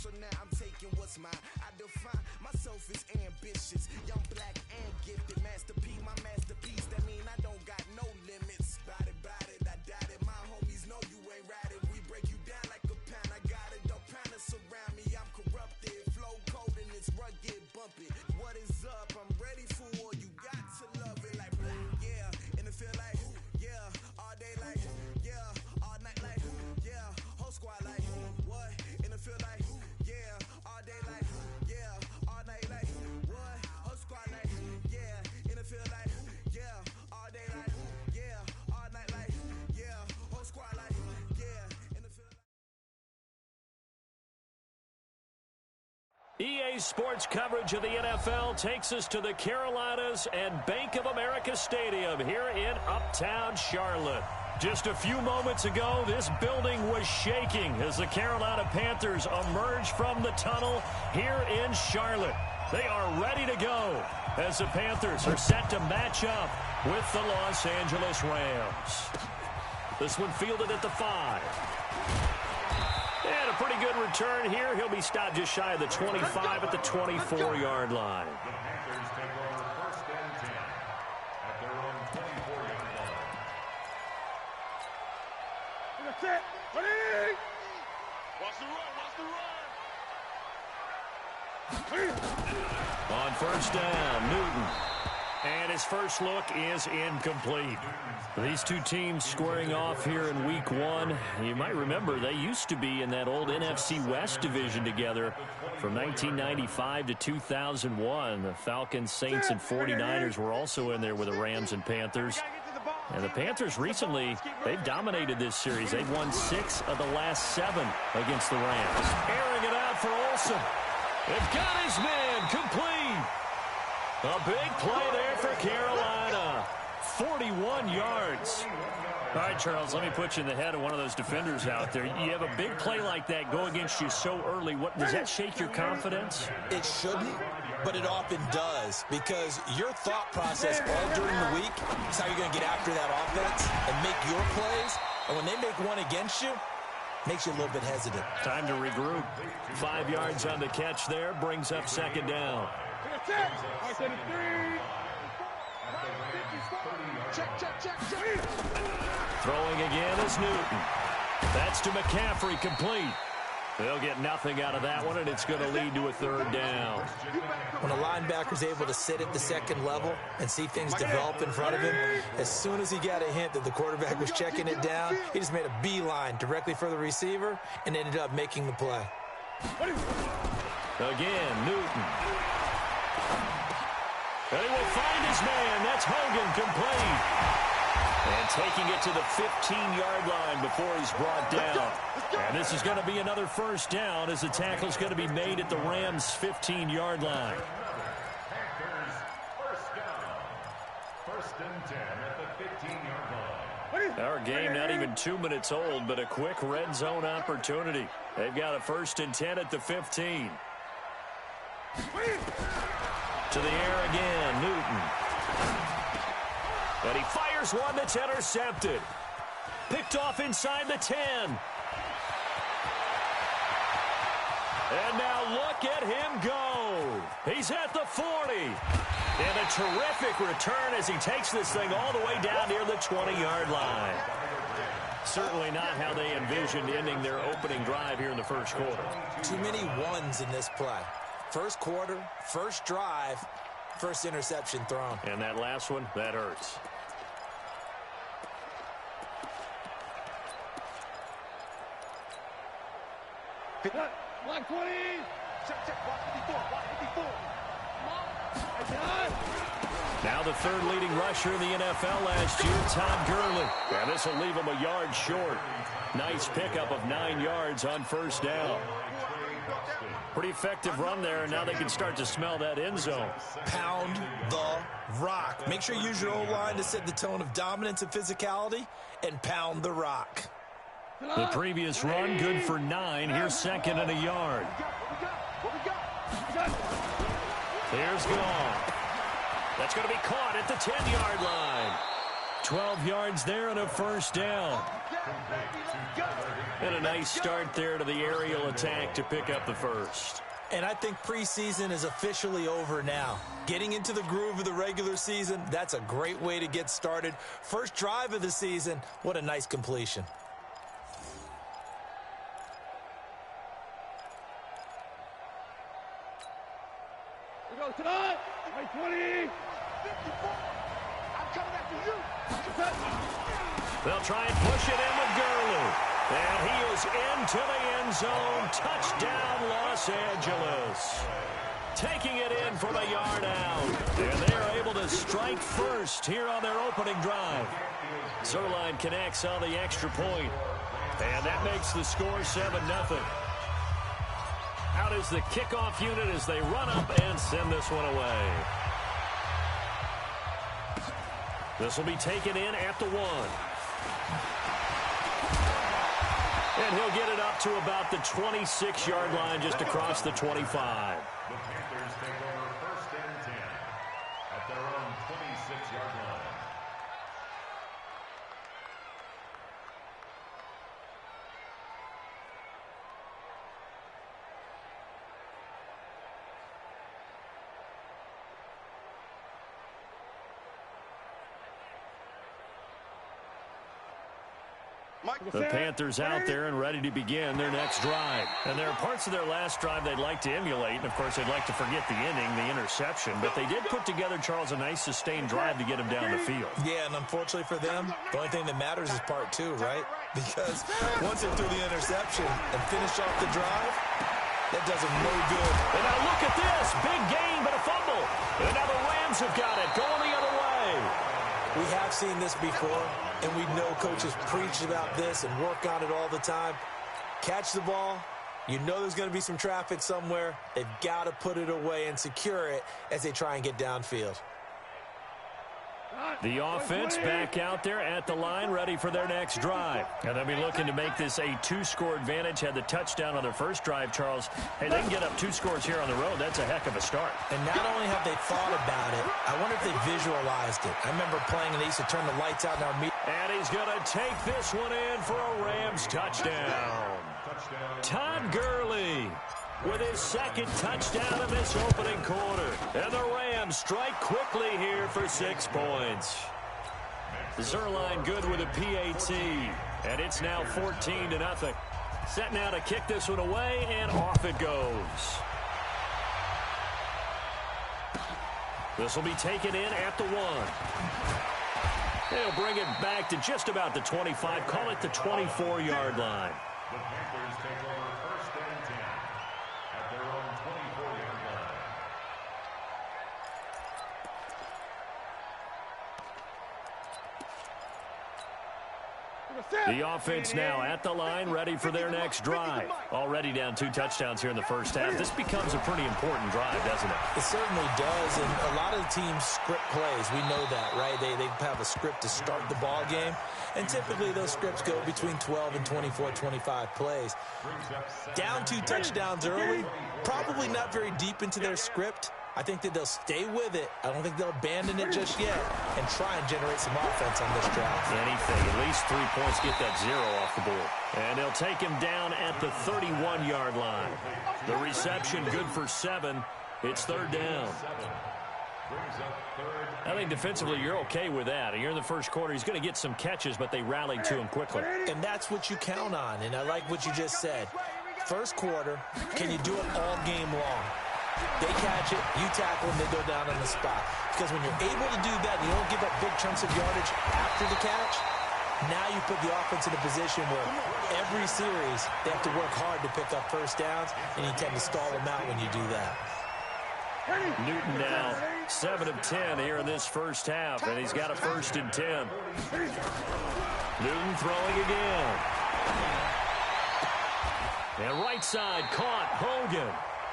so now I'm taking what's mine. I define myself as ambitious, young, black, and gifted. Master P, my masterpiece. That mean I don't got no limits. Bout it, I doubt it. My homies know you ain't ratted. We break you down like a pound. I got it, don't pound us around me. I'm corrupted, flow cold and it's rugged, bumpy. What is up? I'm ready for war. You got to love it like yeah, and it feel like yeah, all day like yeah, all night like yeah, whole squad like what? And it feel like yeah, all day like yeah, all night like what? Whole squad like yeah, and it feel like yeah, all day like yeah, all night like yeah, whole squad like yeah, and it feel like. EA Sports coverage of the NFL takes us to the Carolinas and Bank of America Stadium here in Uptown Charlotte. Just a few moments ago, this building was shaking as the Carolina Panthers emerge from the tunnel here in Charlotte. They are ready to go as the Panthers are set to match up with the Los Angeles Rams. This one fielded at the 5. And a pretty good return here. He'll be stopped just shy of the 25 at the 24-yard line. The Panthers take over 1st and 10 at their own 24-yard line. That's it. Ready? Watch the run. On 1st down, Newton. And his first look is incomplete. These two teams squaring off here in week 1. You might remember they used to be in that old NFC West division together from 1995 to 2001. The Falcons, Saints, and 49ers were also in there with the Rams and Panthers. And the Panthers recently, they've dominated this series. They've won 6 of the last 7 against the Rams. Airing it out for Olsen. They've got his man complete. A big play there for Carolina. 41 yards. All right, Charles, let me put you in the head of one of those defenders out there. You have a big play like that go against you so early. What does that shake your confidence? It shouldn't, but it often does, because your thought process all during the week is how you're going to get after that offense and make your plays. And when they make one against you, makes you a little bit hesitant. Time to regroup. 5 yards on the catch there, brings up 2nd down. Throwing again is Newton. That's to McCaffrey, complete. They'll get nothing out of that one, and it's going to lead to a 3rd down. When a linebacker's able to sit at the 2nd level and see things develop in front of him, as soon as he got a hint that the quarterback was checking it down, he just made a beeline directly for the receiver and ended up making the play. Again, Newton. And he will find his man. That's Hogan, complete. And taking it to the 15-yard line before he's brought down. And this is going to be another 1st down as the tackle's going to be made at the Rams' 15-yard line. Panthers 1st down. 1st and 10 at the 15-yard line. Our game not even 2 minutes old, but a quick red zone opportunity. They've got a 1st and 10 at the 15. To the air again, Newton. And he fires one that's intercepted. Picked off inside the 10. And now look at him go. He's at the 40. And a terrific return as he takes this thing all the way down near the 20-yard line. Certainly not how they envisioned ending their opening drive here in the 1st quarter. Too many ones in this play. 1st quarter, 1st drive, 1st interception thrown. And that last one, that hurts. Block 20. Check, block 54. Now the 3rd leading rusher in the NFL last year, Todd Gurley. And this will leave him a yard short. Nice pickup of 9 yards on 1st down. Pretty effective run there, and now they can start to smell that end zone. Pound the rock. Make sure you use your O-line to set the tone of dominance and physicality, and pound the rock. The previous run, good for 9. Here's 2nd and a yard. Here's Gone. That's going to be caught at the 10-yard line. 12 yards there and a 1st down. And a nice start there to the aerial attack to pick up the first. And I think preseason is officially over now. Getting into the groove of the regular season, that's a great way to get started. First drive of the season, what a nice completion. We go tonight. 20. 54. I'm coming after you. They'll try and push it in with Gurley. And he is into the end zone. Touchdown, Los Angeles. Taking it in from a yard out. And they are able to strike first here on their opening drive. Zuerlein connects on the extra point. And that makes the score 7-0. Out is the kickoff unit as they run up and send this one away. This will be taken in at the 1. And he'll get it up to about the 26-yard line just across the 25. The Panthers take over 1st and 10 at their own 26-yard line. The Panthers out there and ready to begin their next drive. And there are parts of their last drive they'd like to emulate. And, of course, they'd like to forget the inning, the interception. But they did put together, Charles, a nice sustained drive to get him down the field. Yeah, and unfortunately for them, the only thing that matters is part 2, right? Because once they threw the interception and finish off the drive, that does them no good. And now look at this. Big gain, but a fumble. And now the Rams have got it going the other way. We have seen this before, and we know coaches preach about this and work on it all the time. Catch the ball. You know there's going to be some traffic somewhere. They've got to put it away and secure it as they try and get downfield. The offense back out there at the line, ready for their next drive. And they'll be looking to make this a 2-score advantage. Had the touchdown on their first drive, Charles. Hey, they can get up 2 scores here on the road. That's a heck of a start. And not only have they thought about it, I wonder if they visualized it. I remember playing and they used to turn the lights out in our meeting. And he's going to take this one in for a Rams touchdown. Todd Gurley with his second touchdown in this opening quarter. And the Rams strike quickly here for 6 points. Zuerlein good with a PAT. And it's now 14-0. Set now to kick this one away, and off it goes. This will be taken in at the 1. They'll bring it back to just about the 25. Call it the 24-yard line. The Panthers take over 1st and 10 at their own 24-yard line. The offense now at the line, ready for their next drive. Already down 2 touchdowns here in the first half. This becomes a pretty important drive, doesn't it? It certainly does, and a lot of the teams script plays. We know that, right? They have a script to start the ball game, and typically those scripts go between 12 and 24, 25 plays. Down 2 touchdowns early, probably not very deep into their script. I think that they'll stay with it. I don't think they'll abandon it just yet and try and generate some offense on this drive. Anything, at least 3 points, get that 0 off the board. And they'll take him down at the 31-yard line. The reception good for 7. It's 3rd down. I think defensively you're okay with that. Here in the first quarter, he's going to get some catches, but they rallied to him quickly. And that's what you count on, and I like what you just said. First quarter, can you do it all game long? They catch it, you tackle them, they go down on the spot. Because when you're able to do that, you don't give up big chunks of yardage after the catch, now you put the offense in a position where every series they have to work hard to pick up first downs, and you tend to stall them out when you do that. Newton now 7 of 10 here in this first half, and he's got a 1st and 10. Newton throwing again. And right side caught Hogan.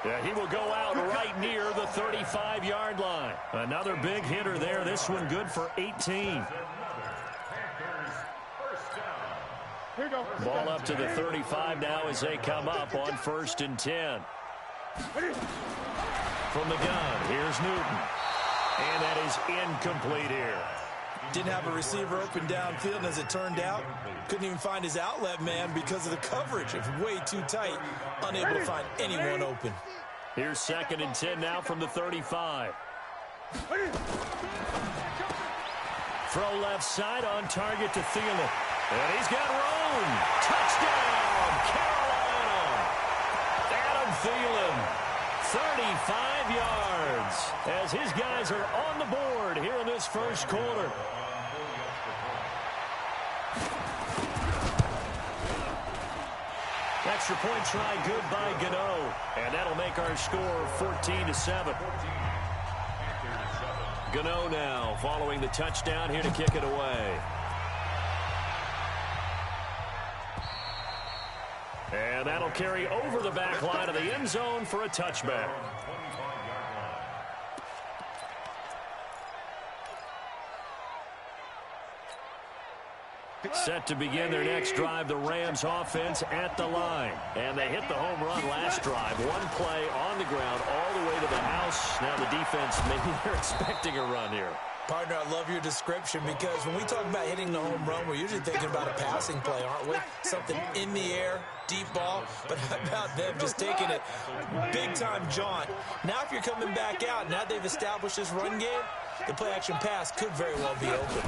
Yeah, he will go out right near the 35-yard line. Another big hitter there. This one good for 18. Ball up to the 35 now as they come up on 1st and 10. From the gun, here's Newton. And that is incomplete here. Didn't have a receiver open downfield, and as it turned out, couldn't even find his outlet man because of the coverage. It was way too tight, unable to find anyone open. Here's 2nd and 10 now from the 35. Throw left side on target to Thielen. And he's got room. Touchdown, Carolina. Adam Thielen, 35 yards as his guys are on the board here in this first quarter. Extra point try good by Gano. And that'll make our score 14-7. Gano now following the touchdown here to kick it away. And that'll carry over the back line of the end zone for a touchback. Set to begin their next drive, the Rams offense at the line. And they hit the home run last drive. One play on the ground all the way to the house. Now the defense, maybe they're expecting a run here. Partner, I love your description because when we talk about hitting the home run, we're usually thinking about a passing play, aren't we? Something in the air, deep ball. But how about them just taking it big-time jaunt? Now if you're coming back out, now they've established this run game, the play-action pass could very well be open.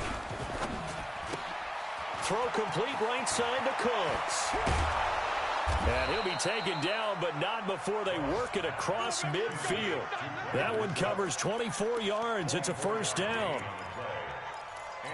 Throw complete right side to Cooks. And he'll be taken down, but not before they work it across midfield. That one covers 24 yards. It's a first down.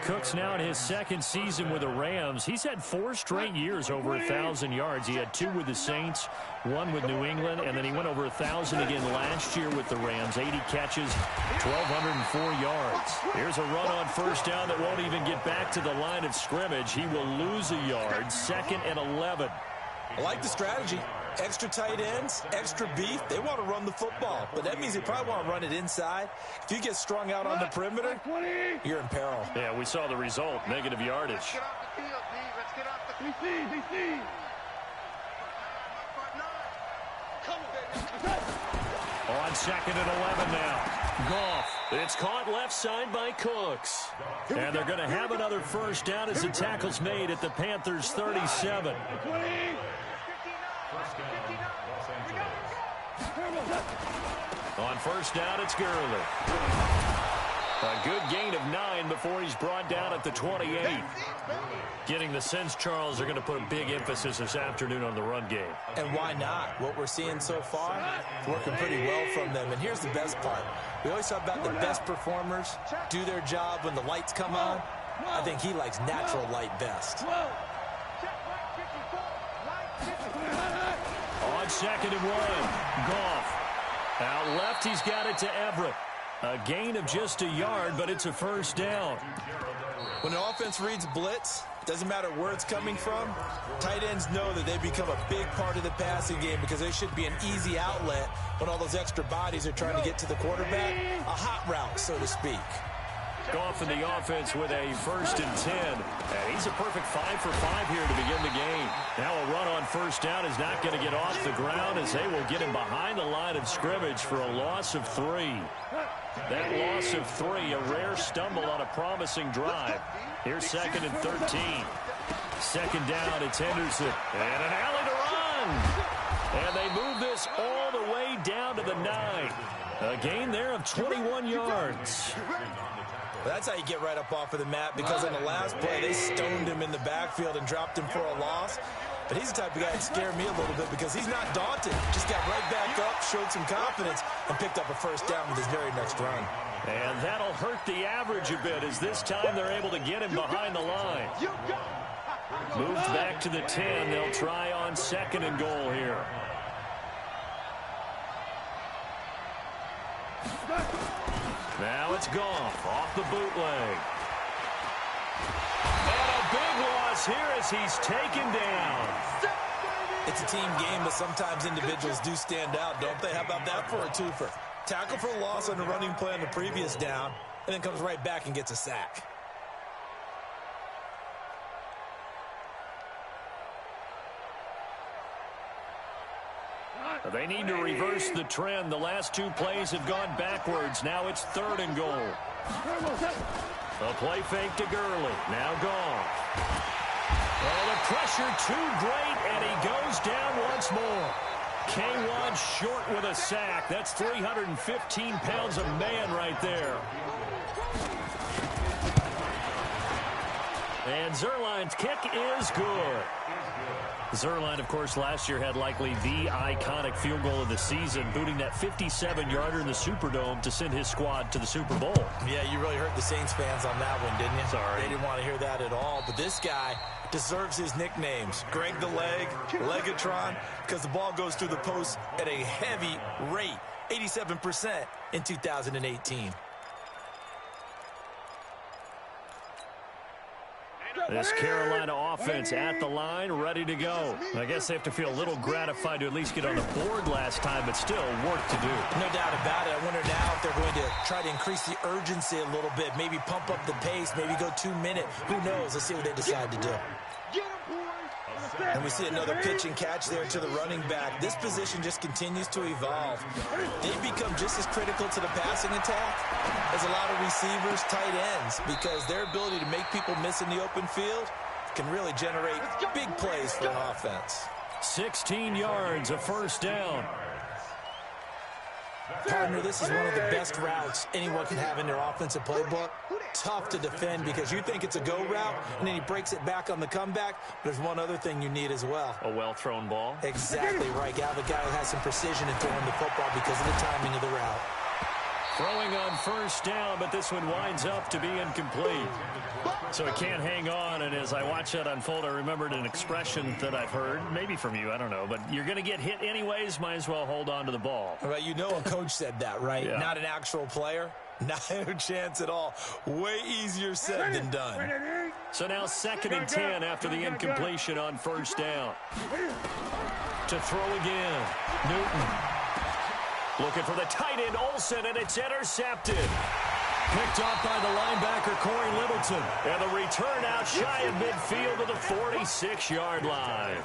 Cooks now in his 2nd season with the Rams. He's had 4 straight years over 1,000 yards. He had 2 with the Saints, 1 with New England, and then he went over 1,000 again last year with the Rams. 80 catches, 1,204 yards. Here's a run on first down that won't even get back to the line of scrimmage. He will lose a yard. 2nd and 11. I like the strategy. Extra tight ends, extra beef. They want to run the football, but that means they probably want to run it inside. If you get strung out on the perimeter, you're in peril. Yeah, we saw the result, negative yardage. Let's get off the field, D. Let's get off the field. DC. Come on, baby. On 2nd and 11 now. Goff. It's caught left side by Cooks. And they're going to have another first down as the tackle's made at the Panthers' 37. On first down, it's Gurley. A good gain of 9 before he's brought down at the 28. Getting the sense, Charles, they're going to put a big emphasis this afternoon on the run game. And why not? What we're seeing so far, it's working pretty well from them. And here's the best part. We always talk about the best performers do their job when the lights come on. I think he likes natural light best. On 2nd and 1, Goff. Out left, he's got it to Everett. A gain of just a yard, but it's a first down. When the offense reads blitz, doesn't matter where it's coming from, tight ends know that they become a big part of the passing game because they should be an easy outlet when all those extra bodies are trying to get to the quarterback. A hot route, so to speak. Goff in the offense with a 1st and 10. And he's a perfect 5 for 5 here to begin the game. Now a run on first down is not going to get off the ground as they will get him behind the line of scrimmage for a loss of 3. That loss of 3, a rare stumble on a promising drive. Here's 2nd and 13. 2nd down, it's Henderson. And an alley to run. And they move this all the way down to the 9. A gain there of 21 yards. That's how you get right up off of the mat because on the last play, they stoned him in the backfield and dropped him for a loss. But he's the type of guy that scared me a little bit because he's not daunted. Just got right back up, showed some confidence, and picked up a first down with his very next run. And that'll hurt the average a bit as this time they're able to get him behind the line. Moved back to the 10. They'll try on 2nd and goal here. Now it's Goff off the bootleg. And a big loss here as he's taken down. It's a team game, but sometimes individuals do stand out, don't they? How about that for a twofer? Tackle for a loss on the running play on the previous down, and then comes right back and gets a sack. They need to reverse the trend. The last 2 plays have gone backwards. Now it's 3rd and goal. A play fake to Gurley. Now gone. Oh, the pressure too great, and he goes down once more. K1 short with a sack. That's 315 pounds of man right there. And Zuerlein's kick is good. Zuerlein, of course, last year had likely the iconic field goal of the season, booting that 57-yarder in the Superdome to send his squad to the Super Bowl. Yeah, you really hurt the Saints fans on that one, didn't you? Sorry. They didn't want to hear that at all. But this guy deserves his nicknames. Greg the Leg, Legatron, because the ball goes through the post at a heavy rate, 87% in 2018. This Carolina offense at the line, ready to go. I guess they have to feel a little gratified to at least get on the board last time, but still work to do. No doubt about it. I wonder now if they're going to try to increase the urgency a little bit, maybe pump up the pace, maybe go 2-minute. Who knows? Let's see what they decide to do. And we see another pitch and catch there to the running back. This position just continues to evolve. They've become just as critical to the passing attack as a lot of receivers, tight ends, because their ability to make people miss in the open field can really generate big plays for an offense. 16 yards, a first down. Partner, this is one of the best routes anyone can have in their offensive playbook. Tough to defend because you think it's a go route, and then he breaks it back on the comeback. There's one other thing you need as well. A well-thrown ball. Exactly right. You have a guy who has some precision in throwing the football because of the timing of the route. Throwing on first down, but this one winds up to be incomplete. So he can't hang on, and as I watch that unfold, I remembered an expression that I've heard, maybe from you, I don't know, but you're going to get hit anyways, might as well hold on to the ball. Well, you know a coach said that, right? Yeah. Not an actual player. Not a chance at all. Way easier said than done. So now 2nd and 10 after the incompletion on first down. To throw again, Newton. Looking for the tight end, Olsen, and it's intercepted. Picked off by the linebacker, Corey Littleton. And the return out shy of midfield to the 46-yard line.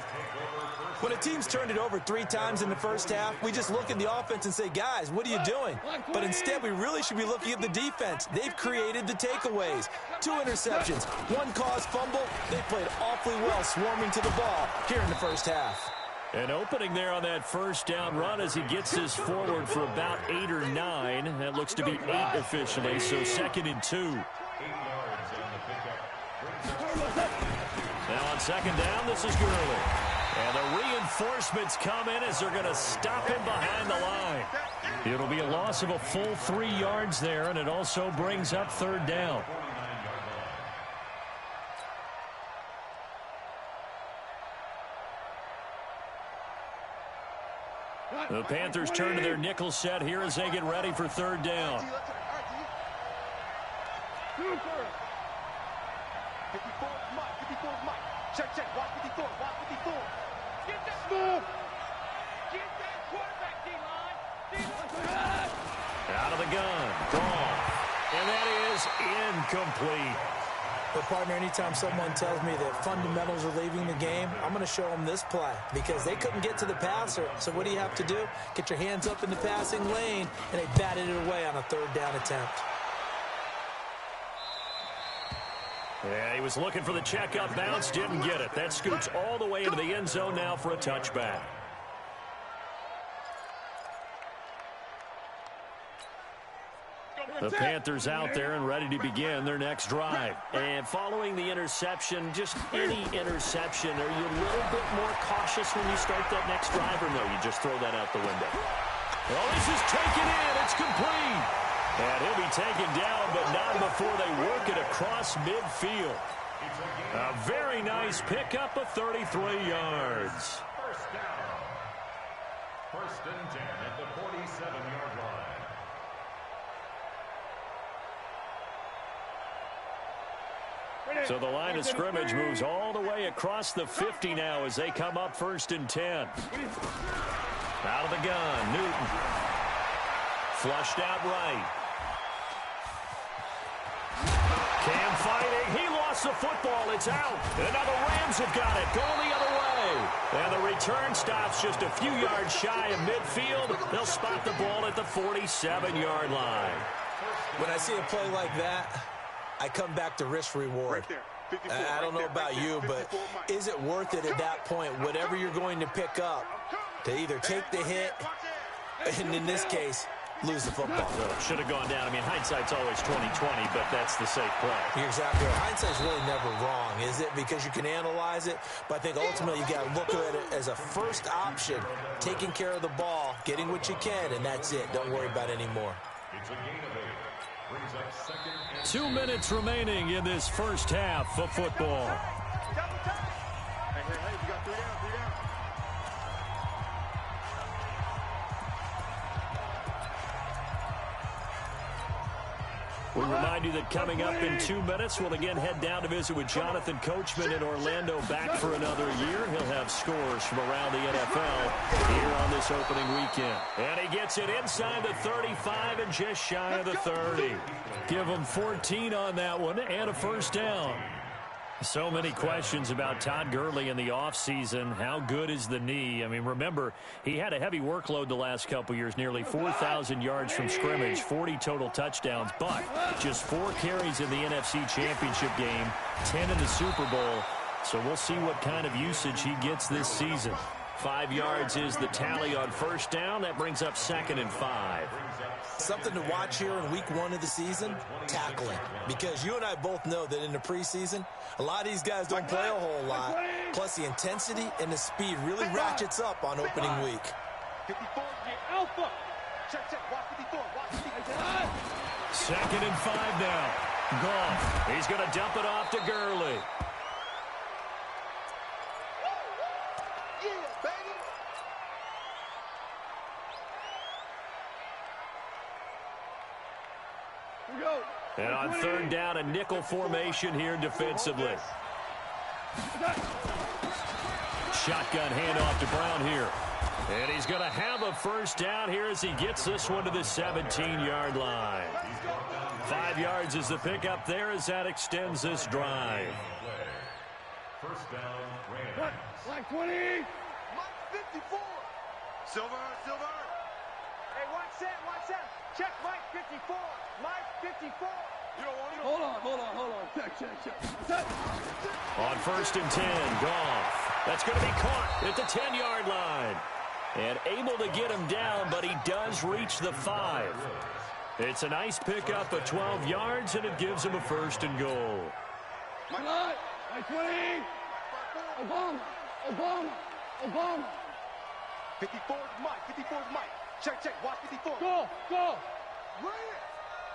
When a team's turned it over 3 times in the first half, we just look at the offense and say, guys, what are you doing? But instead, we really should be looking at the defense. They've created the takeaways. 2 interceptions, 1 caused fumble. They played awfully well swarming to the ball here in the first half. An opening there on that first down run as he gets this forward for about 8 or 9. That looks to be 8 officially, so 2nd and 2. Now on 2nd down, this is Gurley. And the reinforcements come in as they're going to stop him behind the line. It'll be a loss of a full 3 yards there, and it also brings up 3rd down. The Panthers turn to their nickel set here as they get ready for 3rd down. 54, Mike. 54, Mike. Check, watch 54, watch 54. Get that move. Get that quarterback, D-line. Out of the gun, gone. And that is incomplete. But, partner, anytime someone tells me that fundamentals are leaving the game, I'm going to show them this play because they couldn't get to the passer. So what do you have to do? Get your hands up in the passing lane, and they batted it away on a 3rd down attempt. Yeah, he was looking for the check-up bounce, didn't get it. That scoots all the way into the end zone now for a touchback. The Panthers out there and ready to begin their next drive. And following the interception, just any interception, are you a little bit more cautious when you start that next drive, or no, you just throw that out the window? Well, this is taken in. It's complete. And he'll be taken down, but not before they work it across midfield. A very nice pickup of 33 yards. First down. 1st and 10 at the 47-yard line. So the line of scrimmage moves all the way across the 50 now as they come up 1st and 10. Out of the gun, Newton. Flushed out right. Cam fighting. He lost the football. It's out. And now the Rams have got it. Going the other way. And the return stops just a few yards shy of midfield. They'll spot the ball at the 47-yard line. When I see a play like that, I come back to risk reward. I don't know about you, but is it worth it at that point, whatever you're going to pick up, to either take the hit, and in this case, lose the football? Should have gone down. I mean, hindsight's always 20/20, but that's the safe play. You're exactly right. Hindsight's really never wrong, is it? Because you can analyze it, but I think ultimately you got to look at it as a first option, taking care of the ball, getting what you can, and that's it. Don't worry about it anymore. It's a gain of 8. Brings up 2nd and 2 minutes remaining in this first half of football. Hey, you got 3 down, 3 down. We remind you that coming up in 2 minutes, we'll again head down to visit with Jonathan Coachman in Orlando, back for another year. He'll have scores from around the NFL here on this opening weekend. And he gets it inside the 35 and just shy of the 30. Give him 14 on that one and a first down. So many questions about Todd Gurley in the offseason. How good is the knee? I mean, remember, he had a heavy workload the last couple years, nearly 4,000 yards from scrimmage, 40 total touchdowns, but just 4 carries in the NFC Championship game, 10 in the Super Bowl. So we'll see what kind of usage he gets this season. 5 yards is the tally on first down. That brings up 2nd and 5. Something to watch here in week 1 of the season, tackling. Because you and I both know that in the preseason, a lot of these guys don't play a whole lot. Plus the intensity and the speed really ratchets up on opening week. 54, alpha. Check, watch 54, watch 54. 2nd and 5 now. Goff. He's going to dump it off to Gurley. And on 3rd down, a nickel formation here defensively. Shotgun handoff to Brown here. And he's going to have a first down here as he gets this one to the 17-yard line. 5 yards is the pickup there as that extends this drive. First down, Rams. Like 20. Mike 54. Silver. Hey, watch that. Check Mike 54. Mike 54. You don't want him. Hold on. Check. On 1st and 10, Goff. That's going to be caught at the 10-yard line. And able to get him down, but he does reach the 5. It's a nice pickup of 12 yards, and it gives him a 1st and goal. Like 20. Obama. 54 is Mike. Check. Watch 54. Go.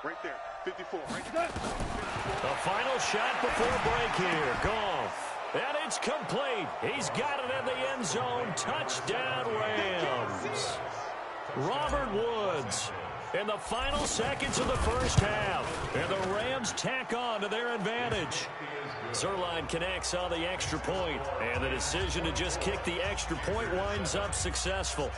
Right there. 54. Right there. The final shot before break here. Goff. And it's complete. He's got it in the end zone. Touchdown, Rams. Robert Woods in the final seconds of the first half. And the Rams tack on to their advantage. Zuerlein connects on the extra point, and the decision to just kick the extra point winds up successful.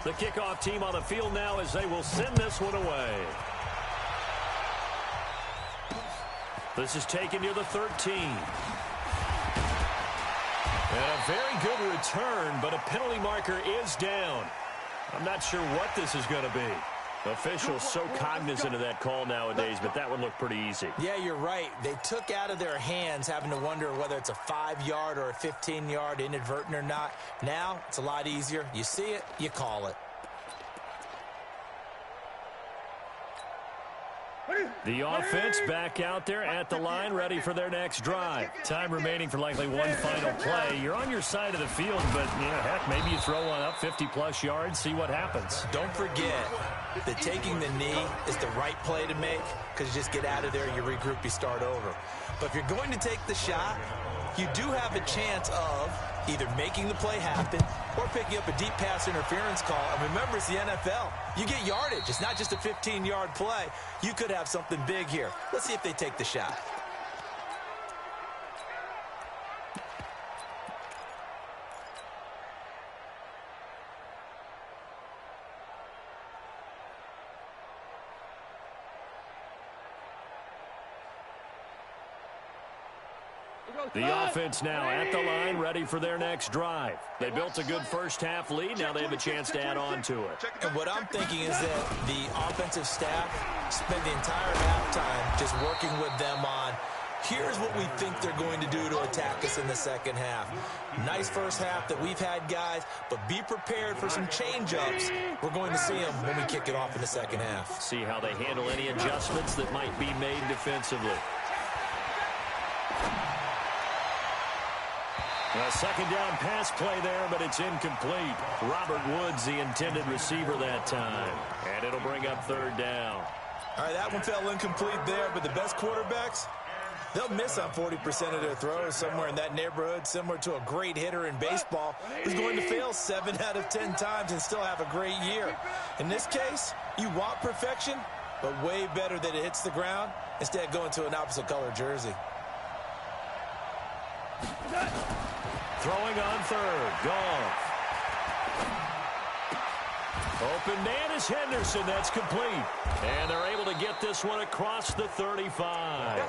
The kickoff team on the field now as they will send this one away. This is taken near the 13. And a very good return, but a penalty marker is down. I'm not sure what this is going to be. Officials so cognizant of that call nowadays, but that one looked pretty easy. Yeah, you're right. They took out of their hands having to wonder whether it's a 5-yard or a 15-yard inadvertent or not. Now, it's a lot easier. You see it, you call it. The offense back out there at the line, ready for their next drive. Time remaining for likely one final play. You're on your side of the field, but, heck, maybe you throw one up 50-plus yards, see what happens. Don't forget that taking the knee is the right play to make because you just get out of there, you regroup, you start over. But if you're going to take the shot, you do have a chance of either making the play happen or picking up a deep pass interference call. And remember, it's the NFL. You get yardage. It's not just a 15-yard play. You could have something big here. Let's see if they take the shot. The offense now at the line, ready for their next drive. They built a good first-half lead. Now they have a chance to add on to it. And what I'm thinking is that the offensive staff spent the entire halftime just working with them on, here's what we think they're going to do to attack us in the second half. Nice first half that we've had, guys, but be prepared for some change-ups. We're going to see them when we kick it off in the second half. See how they handle any adjustments that might be made defensively. A second down pass play there, but it's incomplete. Robert Woods, the intended receiver that time. And it'll bring up third down. All right, that one fell incomplete there, but the best quarterbacks, they'll miss on 40% of their throws, somewhere in that neighborhood, similar to a great hitter in baseball who's going to fail 7 out of 10 times and still have a great year. In this case, you want perfection, but way better that it hits the ground instead of going to an opposite color jersey. Throwing on third. Goff. Open man is Henderson. That's complete. And they're able to get this one across the 35.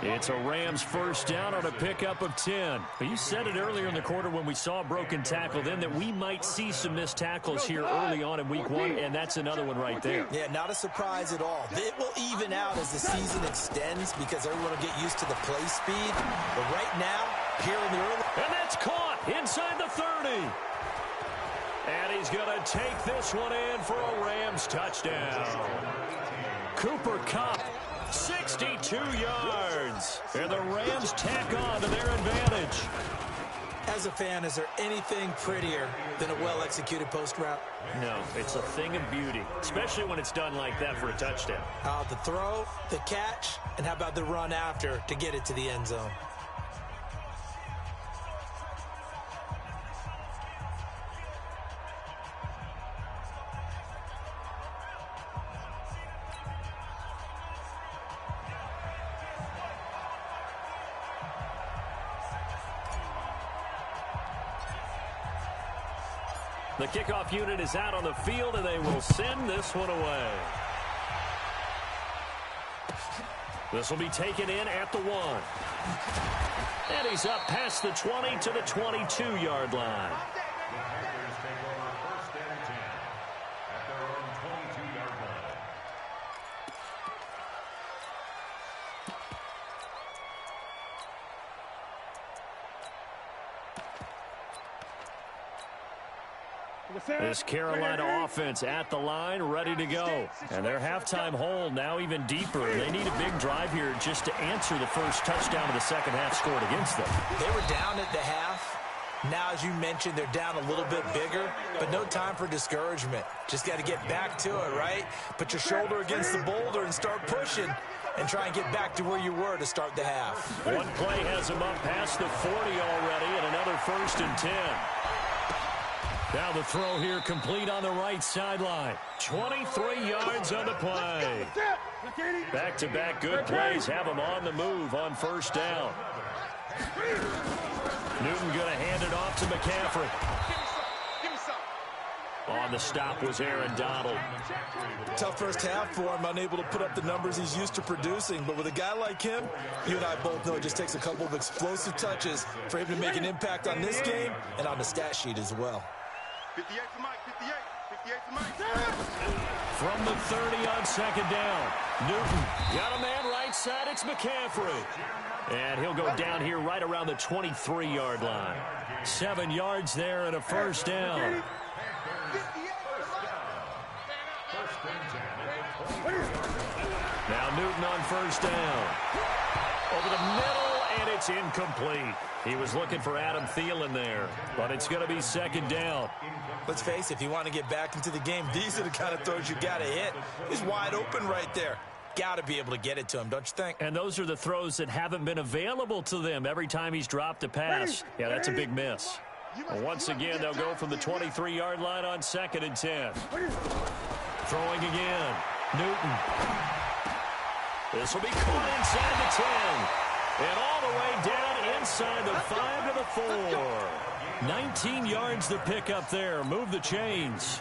It's a Rams first down on a pickup of 10. But you said it earlier in the quarter when we saw a broken tackle then that we might see some missed tackles here early on in week 1, and that's another one right there. Yeah, not a surprise at all. It will even out as the season extends because everyone will get used to the play speed. But right now, here in the early... And that's caught inside the 30. And he's going to take this one in for a Rams touchdown. Cooper Kupp, 62 yards. And the Rams tack on to their advantage. As a fan, is there anything prettier than a well-executed post route? No, it's a thing of beauty, especially when it's done like that for a touchdown. The throw, the catch, and how about the run after to get it to the end zone? The kickoff unit is out on the field, and they will send this one away. This will be taken in at the 1. And he's up past the 20 to the 22-yard line. This Carolina offense at the line, ready to go. And their halftime hold now even deeper. They need a big drive here just to answer the first touchdown of the second half scored against them. They were down at the half. Now, as you mentioned, they're down a little bit bigger, but no time for discouragement. Just got to get back to it, right? Put your shoulder against the boulder and start pushing and try and get back to where you were to start the half. One play has them up past the 40 already, and another 1st and 10. Now the throw here complete on the right sideline. 23 yards on the play. Back-to-back good plays have them on the move on first down. Newton going to hand it off to McCaffrey. On the stop was Aaron Donald. Tough first half for him, unable to put up the numbers he's used to producing. But with a guy like him, you and I both know it just takes a couple of explosive touches for him to make an impact on this game and on the stat sheet as well. 58 to Mike, 58 to Mike. From the 30 on second down. Newton got a man right side. It's McCaffrey. And he'll go down here right around the 23-yard line. 7 yards there and a first down. Now Newton on first down. Over the middle, and it's incomplete. He was looking for Adam Thielen there, but it's going to be second down. Let's face it, if you want to get back into the game, these are the kind of throws you got to hit. He's wide open right there. Got to be able to get it to him, don't you think? And those are the throws that haven't been available to them every time he's dropped a pass. Yeah, that's a big miss. Well, once again, they'll go from the 23-yard line on 2nd and 10. Throwing again. Newton. This will be caught inside the 10. And all the way down inside the 5 to the 4. 19 yards to pick up there. Move the chains.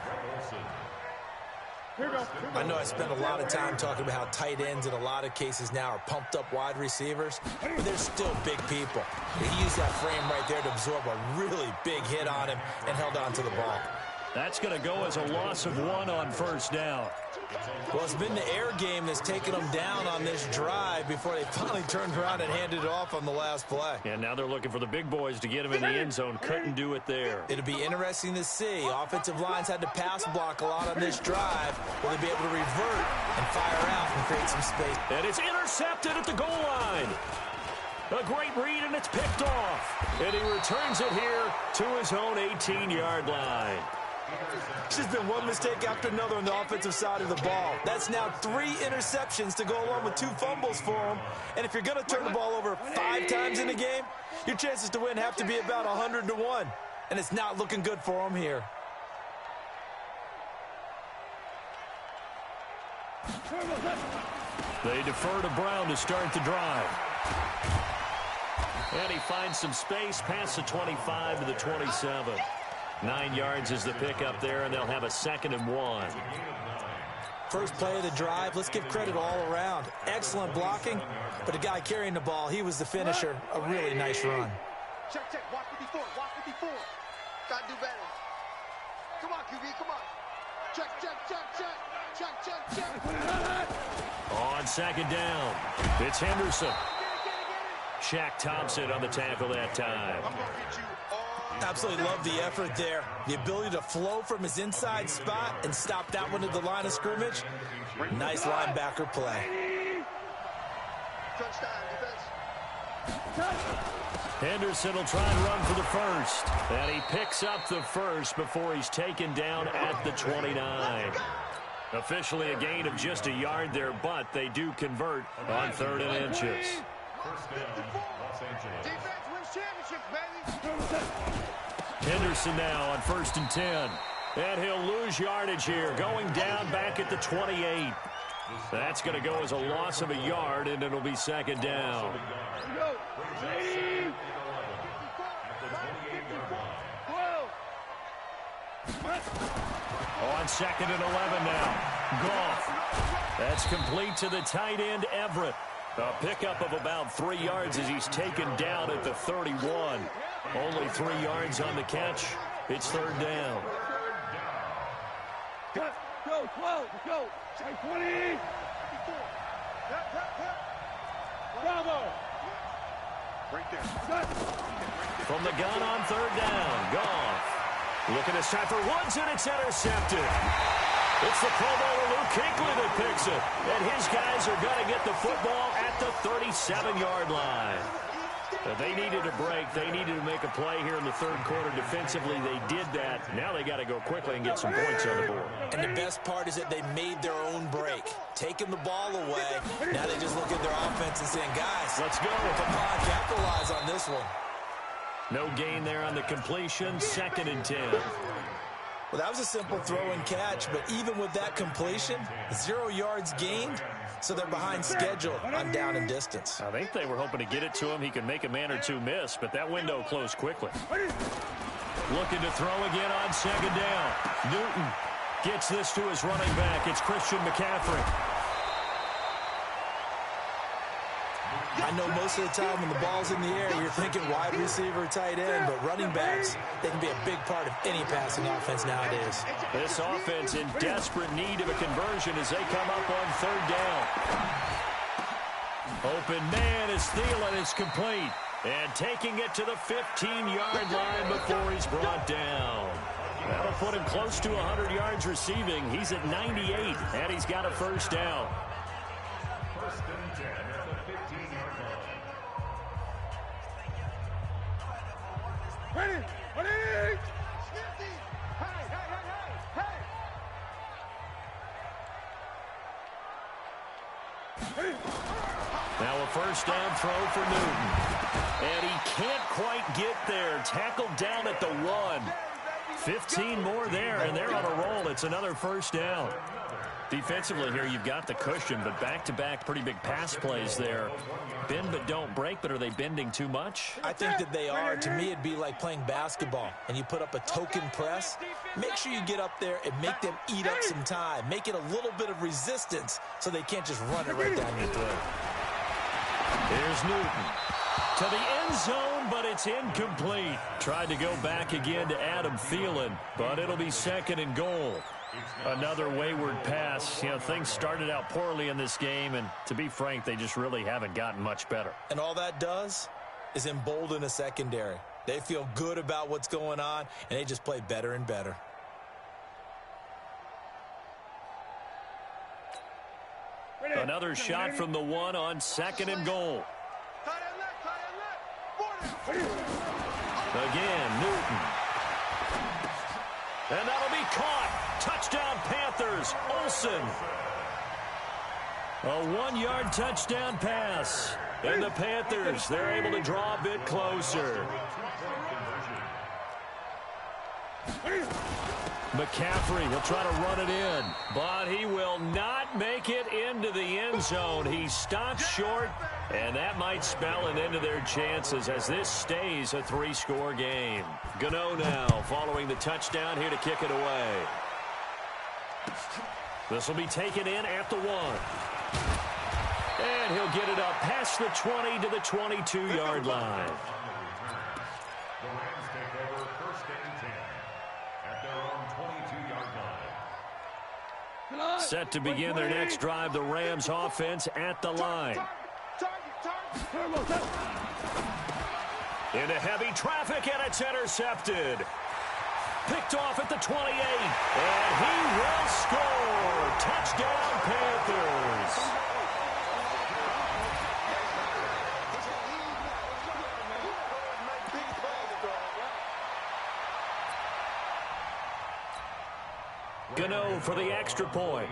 I know I spend a lot of time talking about how tight ends in a lot of cases now are pumped up wide receivers, but they're still big people. He used that frame right there to absorb a really big hit on him and held on to the ball. That's going to go as a loss of 1 on first down. Well, it's been the air game that's taken them down on this drive before they finally turned around and handed it off on the last play. And now they're looking for the big boys to get him in the end zone. Couldn't do it there. It'll be interesting to see. Offensive lines had to pass block a lot on this drive. Will they be able to revert and fire out and create some space? And it's intercepted at the goal line. A great read, and it's picked off. And he returns it here to his own 18-yard line. It's just been one mistake after another on the offensive side of the ball. That's now 3 interceptions to go along with 2 fumbles for him. And if you're going to turn the ball over 5 times in a game, your chances to win have to be about 100 to 1. And it's not looking good for him here. They defer to Brown to start the drive. And he finds some space past the 25 to the 27. 9 yards is the pickup there, and they'll have a 2nd and 1. First play of the drive, let's give credit all around. Excellent blocking, but the guy carrying the ball, he was the finisher. A really nice run. Check, check. Walk 54. Walk 54. Gotta do better. Come on, QB. Come on. Check, check, check, check. Check, check, check. On 2nd down, it's Henderson. Shaq Thompson on the tackle that time. I'm gonna get you all. Absolutely love the effort there. The ability to flow from his inside spot and stop that one at the line of scrimmage. Nice linebacker play. Touchdown, defense. Henderson will try and run for the first. And he picks up the first before he's taken down at the 29. Officially a gain of just a yard there, but they do convert on 3rd and inches. First down, Los Angeles. Defense wins championships, baby. Henderson now on 1st and 10. And he'll lose yardage here, going down back at the 28. That's going to go as a loss of a yard, and it'll be 2nd down. On 2nd and 11 now. Goff. That's complete to the tight end, Everett. A pickup of about 3 yards as he's taken down at the 31. Only 3 yards on the catch. It's 3rd down. Go, 12, go. 20. Bravo. Right there. From the gun on 3rd down. Goff. Looking to shot for Woods, and it's intercepted. It's the Pro Bowler Luke Kuechly that picks it. And his guys are going to get the football at the 37-yard line. They needed a break. They needed to make a play here in the 3rd quarter. Defensively, they did that. Now they got to go quickly and get some points on the board. And the best part is that they made their own break. Taking the ball away. Now they just look at their offense and saying, guys, Let's go. Come on, capitalize on this one. No gain there on the completion. 2nd and 10. Well, that was a simple throw and catch, but even with that completion, 0 yards gained, so they're behind schedule on down and distance. I think they were hoping to get it to him. He can make a man or two miss, but that window closed quickly. Looking to throw again on 2nd down. Newton gets this to his running back. It's Christian McCaffrey. I know most of the time when the ball's in the air, you're thinking wide receiver, tight end, but running backs, they can be a big part of any passing offense nowadays. This offense in desperate need of a conversion as they come up on 3rd down. Open man is Thielen. It's complete. And taking it to the 15-yard line before he's brought down. That'll put him close to 100 yards receiving. He's at 98, and he's got a 1st down. 1st and 10 at the 15-yard line. Ready, ready. Now a 1st down throw for Newton. And he can't quite get there. Tackled down at the 1. 15 more there, and they're on a roll. It's another 1st down. Defensively here, you've got the cushion, but back-to-back pretty big pass plays there. Bend but don't break, but are they bending too much? I think that they are. To me, it'd be like playing basketball, and you put up a token press. Make sure you get up there and make them eat up some time. Make it a little bit of resistance so they can't just run it right down your throat. Here's Newton. To the end zone, but it's incomplete. Tried to go back again to Adam Thielen, but it'll be 2nd and goal. Another wayward pass. You know, things started out poorly in this game, and to be frank, they just really haven't gotten much better. And all that does is embolden a secondary. They feel good about what's going on, and they just play better and better. Another shot from the one on 2nd and goal. Again, Newton. And that'll be caught. Touchdown, Panthers. Olsen. A 1-yard touchdown pass. And the Panthers, they're able to draw a bit closer. McCaffrey, he'll try to run it in, but he will not make it into the end zone. He stops short, and that might spell an end to their chances as this stays a 3-score game. Gano now following the touchdown here to kick it away. This will be taken in at the 1. And he'll get it up past the 20 to the 22-yard line. The Rams take over 1st and 10 at their own 22-yard line. Set to begin their next drive, the Rams offense at the line. Into heavy traffic, and it's intercepted. Picked off at the 28, and he will score. Touchdown, Panthers. Gano for the extra point.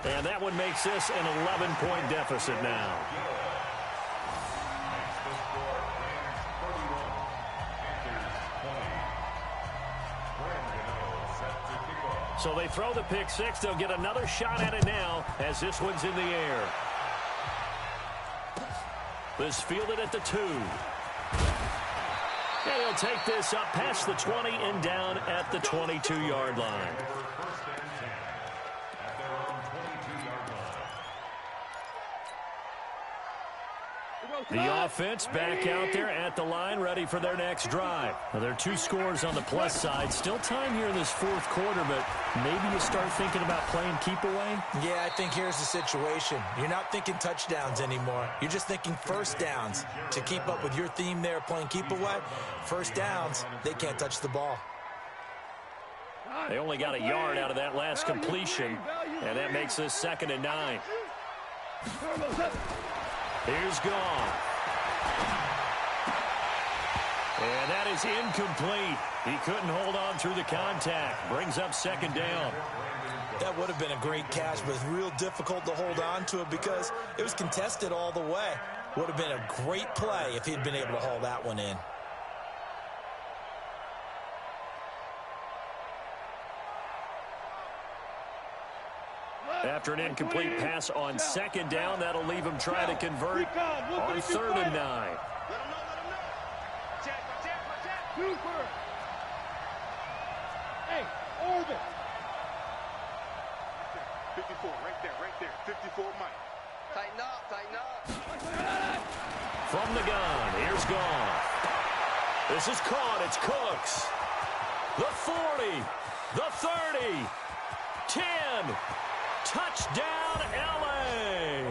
And that one makes this an 11-point deficit now. So they throw the pick 6. They'll get another shot at it now as this one's in the air. This fielded at the 2. And he'll take this up past the 20 and down at the 22-yard line. The offense back out there at the line, ready for their next drive. Now, there are 2 scores on the plus side. Still time here in this 4th quarter, but maybe you start thinking about playing keep away? Yeah, I think here's the situation. You're not thinking touchdowns anymore. You're just thinking first downs. To keep up with your theme there, playing keep away, first downs, they can't touch the ball. They only got a yard out of that last completion, and that makes this 2nd and 9. Here's gone. And that is incomplete. He couldn't hold on through the contact. Brings up 2nd down. That would have been a great catch, but it's real difficult to hold on to it because it was contested all the way. Would have been a great play if he'd been able to haul that one in. After an incomplete pass on 2nd down, that'll leave him trying to convert on 3rd and 9. Hey, orbit. 54, right there, 54, Mike. Tighten up. From the gun, here's Goff. This is caught, it's Cooks. The 40, the 30, 10. Touchdown, L.A.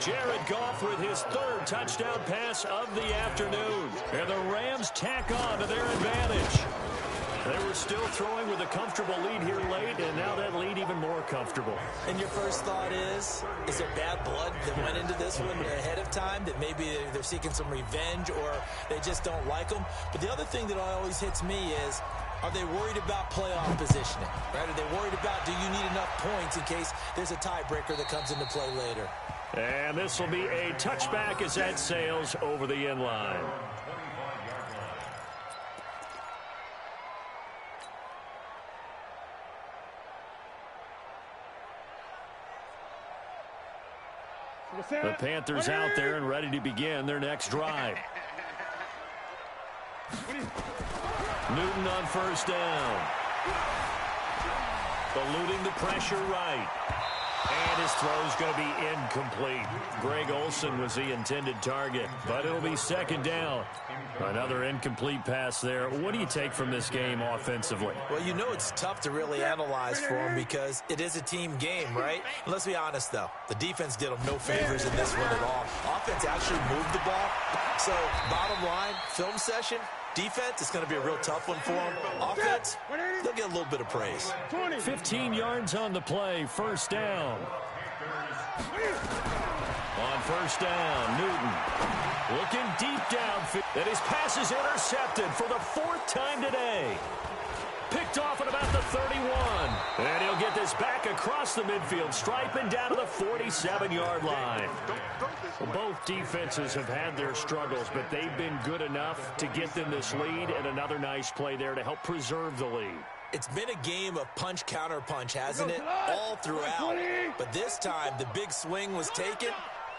Jared Goff with his 3rd touchdown pass of the afternoon. And the Rams tack on to their advantage. They were still throwing with a comfortable lead here late, and now that lead even more comfortable. And your first thought is there bad blood that went into this one ahead of time, that maybe they're seeking some revenge or they just don't like them? But the other thing that always hits me is, are they worried about playoff positioning? Right? Are they worried about, do you need enough points in case there's a tiebreaker that comes into play later? And this will be a touchback as that sails over the end line. The Panthers out there and ready to begin their next drive. Newton on first down. Eluding the pressure right. And his throw's going to be incomplete. Greg Olsen was the intended target, but it'll be second down. Another incomplete pass there. What do you take from this game offensively? Well, you know it's tough to really analyze for them because it is a team game, right? Let's be honest, though. The defense did them no favors in this one at all. Offense actually moved the ball. So, bottom line, film session, defense, it's going to be a real tough one for them. Offense, they'll get a little bit of praise. 15 yards on the play, first down. On first down, Newton looking deep downfield. And his pass is intercepted for the fourth time today. Picked off at about the 31. And he'll get this back across the midfield stripe and down to the 47-yard line. Well, both defenses have had their struggles, but they've been good enough to get them this lead, and another nice play there to help preserve the lead. It's been a game of punch-counter-punch, hasn't it? All throughout. But this time, the big swing was taken,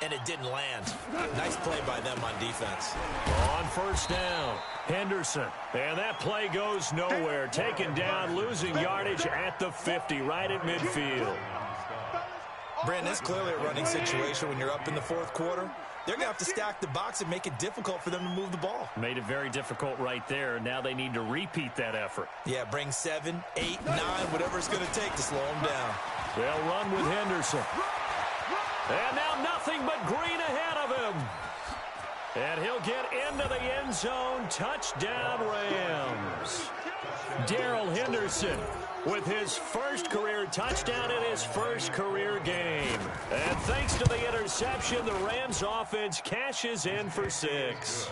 and it didn't land. Nice play by them on defense. On first down, Henderson. And that play goes nowhere. Taken down, losing yardage at the 50, right at midfield. Brandon, it's clearly a running situation when you're up in the fourth quarter. They're going to have to stack the box and make it difficult for them to move the ball. Made it very difficult right there. Now they need to repeat that effort. Yeah, bring 7, 8, 9, whatever it's going to take to slow them down. They'll run with Henderson. And now nothing but green ahead of him. And he'll get into the end zone. Touchdown, Rams. Darrell Henderson with his first career touchdown in his first career game. And thanks to the interception, the Rams offense cashes in for 6.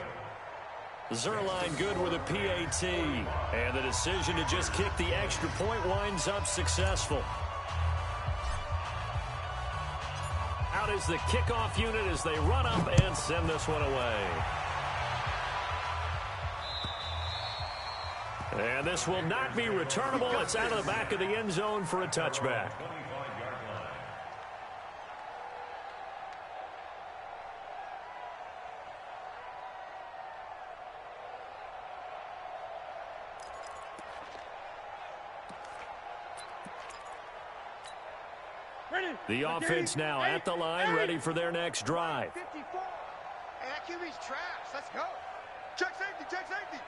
Zuerlein good with a PAT. And the decision to just kick the extra point winds up successful. Out is the kickoff unit as they run up and send this one away. And this will not be returnable. It's out of the back of the end zone for a touchback. The offense now at the line, ready for their next drive. 54. Hey, that QB's trash. Let's go. Check safety, check safety.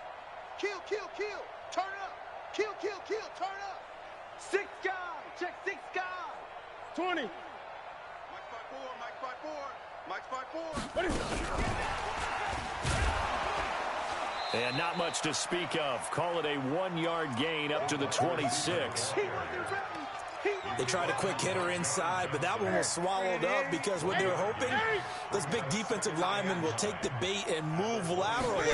Kill, kill, kill. Turn up. Kill, kill, kill. Turn up. 6 guy. Check 6 guy. 20. Mike spot 4. Mike spot 4. Mike spot 4. And not much to speak of. Call it a 1-yard gain up to the 26. They tried a quick hitter inside, but that one was swallowed up because what they were hoping, this big defensive lineman will take the bait and move laterally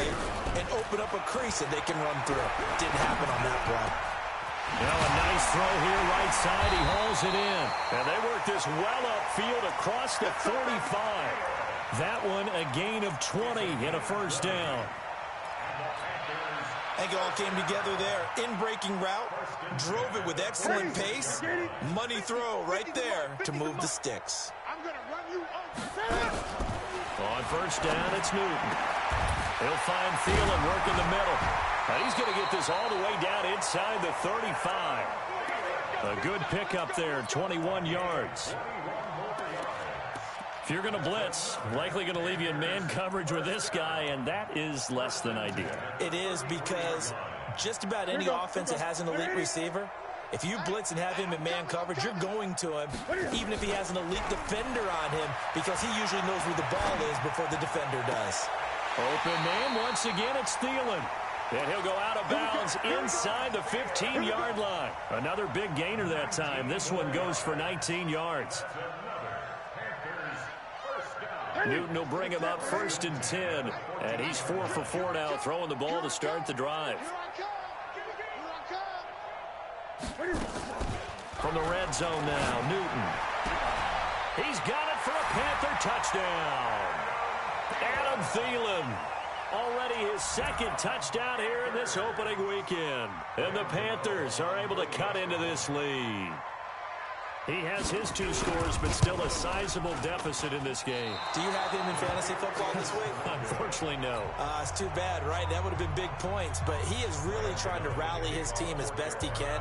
and open up a crease that they can run through. Didn't happen on that play. Now a nice throw here right side. He hauls it in. And they work this well upfield across the 45. That one a gain of 20 and a first down. I think it all came together there. In-breaking route, drove it with excellent pace. Money throw right there to move the sticks. I'm going to run you over. On first down, it's Newton. He'll find Thielen working the middle. And he's going to get this all the way down inside the 35. A good pickup there, 21 yards. If you're going to blitz, likely going to leave you in man coverage with this guy, and that is less than ideal. It is because just about any offense that has an elite receiver, if you blitz and have him in man coverage, you're going to him, even if he has an elite defender on him, because he usually knows where the ball is before the defender does. Open man, once again, it's Thielen. And he'll go out of bounds inside the 15-yard line. Another big gainer that time. This one goes for 19 yards. Newton will bring him up first and 10. And he's 4 for 4 now, throwing the ball to start the drive. From the red zone now, Newton. He's got it for a Panther touchdown. Adam Thielen, already his second touchdown here in this opening weekend. And the Panthers are able to cut into this lead. He has his 2 scores, but still a sizable deficit in this game. Do you have him in fantasy football this week? Unfortunately, no. It's too bad, right? That would have been big points, but he is really trying to rally his team as best he can.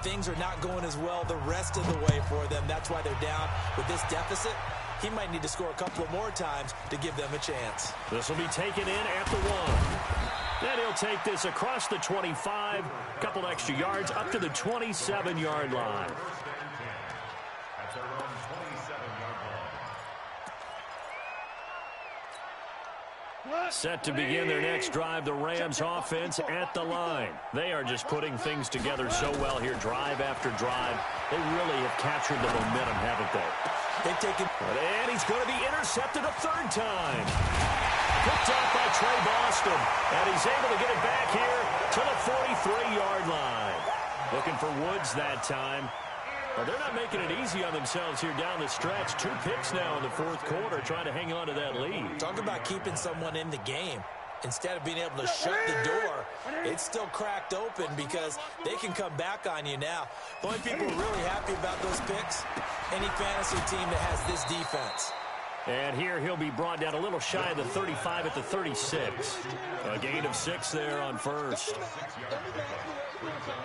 Things are not going as well the rest of the way for them. That's why they're down. With this deficit, he might need to score a couple of more times to give them a chance. This will be taken in at the 1. Then he'll take this across the 25, a couple extra yards up to the 27-yard line. Set to begin their next drive, the Rams offense at the line. They are just putting things together so well here, drive after drive. They really have captured the momentum, haven't they? They've taken... And he's going to be intercepted a 3rd time. Picked up by Trey Boston, and he's able to get it back here to the 43-yard line. Looking for Woods that time. Well, they're not making it easy on themselves here down the stretch. 2 picks now in the 4th quarter, trying to hang on to that lead. Talk about keeping someone in the game. Instead of being able to shut the door, it's still cracked open because they can come back on you now. The only people really happy about those picks, any fantasy team that has this defense. And here he'll be brought down a little shy of the 35 at the 36. A gain of 6 there on first.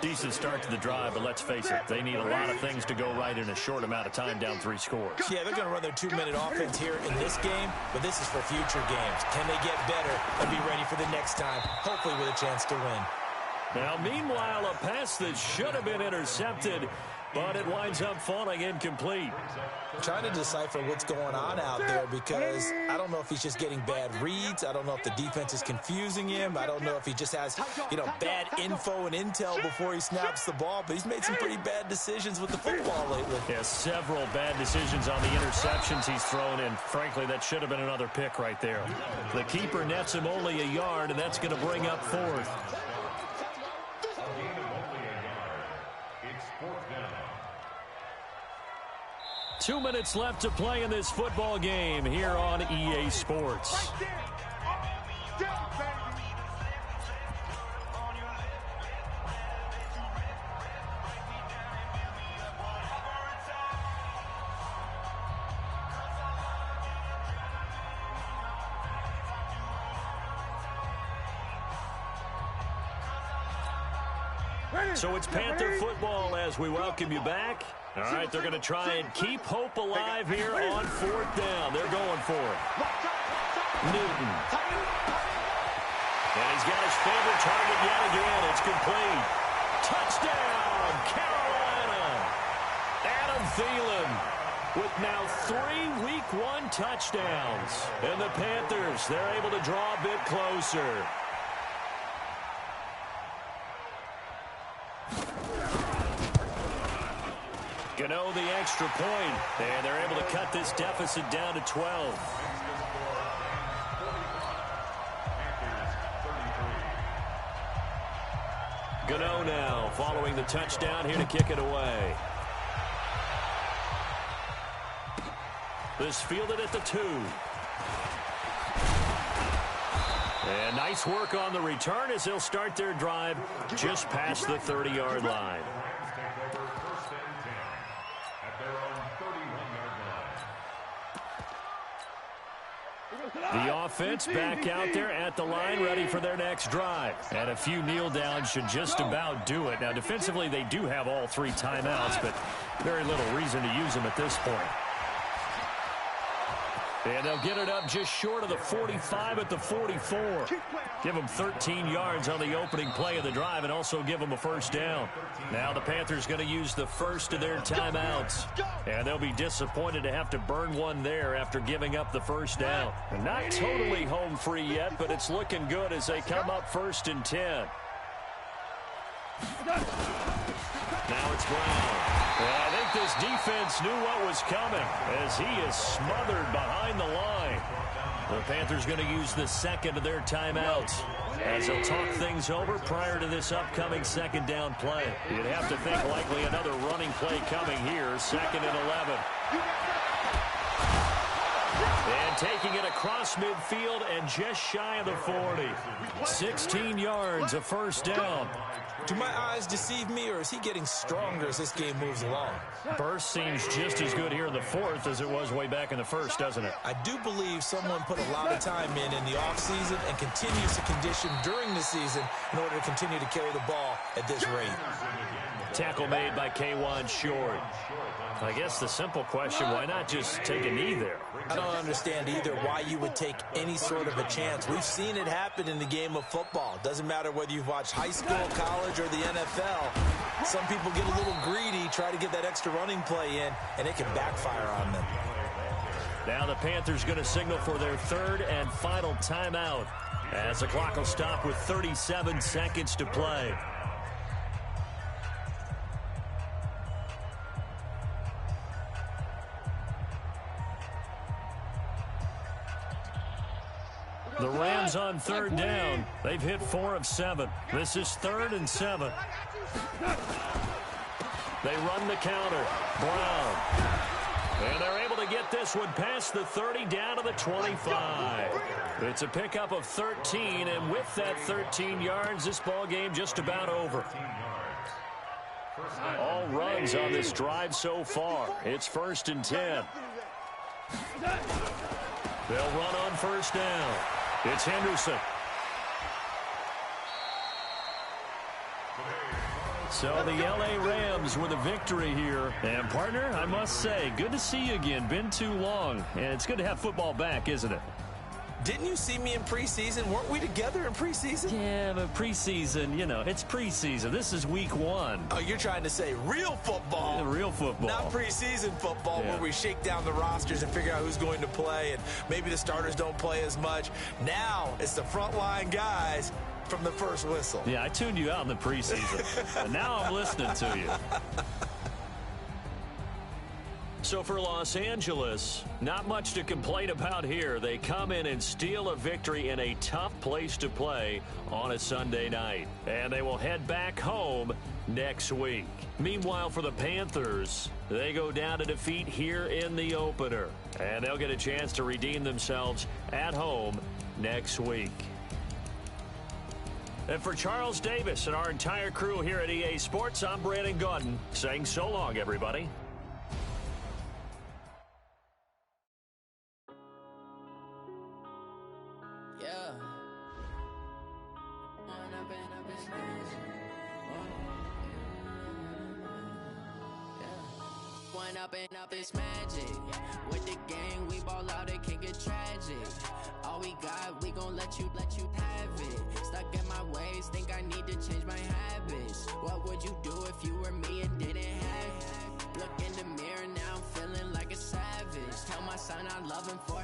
Decent start to the drive, but let's face it, they need a lot of things to go right in a short amount of time, down 3 scores. Yeah, they're going to run their 2-minute offense here in this game, but this is for future games. Can they get better and be ready for the next time, hopefully with a chance to win? Now, meanwhile, a pass that should have been intercepted, but it winds up falling incomplete. I'm trying to decipher what's going on out there because I don't know if he's just getting bad reads. I don't know if the defense is confusing him. I don't know if he just has, bad info and intel before he snaps the ball, but he's made some pretty bad decisions with the football lately. Yeah, several bad decisions on the interceptions he's thrown, and frankly, that should have been another pick right there. The keeper nets him only a yard, and that's going to bring up 4th. 2 minutes left to play in this football game here on EA Sports. So it's Panther football as we welcome you back. All right, they're going to try and keep hope alive here on 4th down. They're going for it. Newton. And he's got his favorite target yet again. It's complete. Touchdown, Carolina. Adam Thielen with now 3 Week 1 touchdowns. And the Panthers, they're able to draw a bit closer. Gano the extra point, and they're able to cut this deficit down to 12. Gano now following the touchdown here to kick it away. This fielded at the 2. And nice work on the return as they'll start their drive just past the 30-yard line. The offense back out there at the line, ready for their next drive. And a few kneel downs should just about do it. Now, defensively, they do have all 3 timeouts, but very little reason to use them at this point. And they'll get it up just short of the 45 at the 44. Give them 13 yards on the opening play of the drive and also give them a first down. Now the Panthers going to use the first of their timeouts. And they'll be disappointed to have to burn one there after giving up the first down. And not totally home free yet, but it's looking good as they come up 1st and 10. Now it's Brown. Well, I think this defense knew what was coming as he is smothered behind the line. The Panthers going to use the second of their timeouts as they'll talk things over prior to this upcoming 2nd down play. You'd have to think likely another running play coming here, 2nd and 11. And taking it across midfield and just shy of the 40. 16 yards, a first down. Do my eyes deceive me, or is he getting stronger as this game moves along? Burst seems just as good here in the fourth as it was way back in the first, doesn't it? I do believe someone put a lot of time in the offseason and continues to condition during the season in order to continue to carry the ball at this rate. Tackle made by K'Wan Short. I guess the simple question, why not just take a knee there? I don't understand either why you would take any sort of a chance. We've seen it happen in the game of football. Doesn't matter whether you've watched high school, college, or the NFL. Some people get a little greedy, try to get that extra running play in, and it can backfire on them. Now the Panthers going to signal for their third and final timeout as the clock will stop with 37 seconds to play. The Rams on third down. They've hit 4 of 7. This is 3rd and 7. They run the counter. Brown. And they're able to get this one past the 30 down to the 25. It's a pickup of 13, and with that 13 yards, this ball game just about over. All runs on this drive so far. It's 1st and 10. They'll run on first down. It's Henderson. So the L.A. Rams with a victory here. And, partner, I must say, good to see you again. Been too long. And it's good to have football back, isn't it? Didn't you see me in preseason? Weren't we together in preseason? Yeah, but preseason, you know, it's preseason. This is week 1. Oh, you're trying to say real football. Yeah, real football. Not preseason football, yeah, where we shake down the rosters and figure out who's going to play, and maybe the starters don't play as much. Now it's the frontline guys from the first whistle. Yeah, I tuned you out in the preseason, and now I'm listening to you. So for Los Angeles, not much to complain about here. They come in and steal a victory in a tough place to play on a Sunday night. And they will head back home next week. Meanwhile, for the Panthers, they go down to defeat here in the opener. And they'll get a chance to redeem themselves at home next week. And for Charles Davis and our entire crew here at EA Sports, I'm Brandon Gaudin saying so long, everybody. Up this magic with the gang, we ball out, it can get tragic. All we got, we gon' let you have it. Stuck in my ways, think I need to change my habits. What would you do if you were me and didn't have it? Look in the mirror, now I'm feeling like a savage. Tell my son I love him for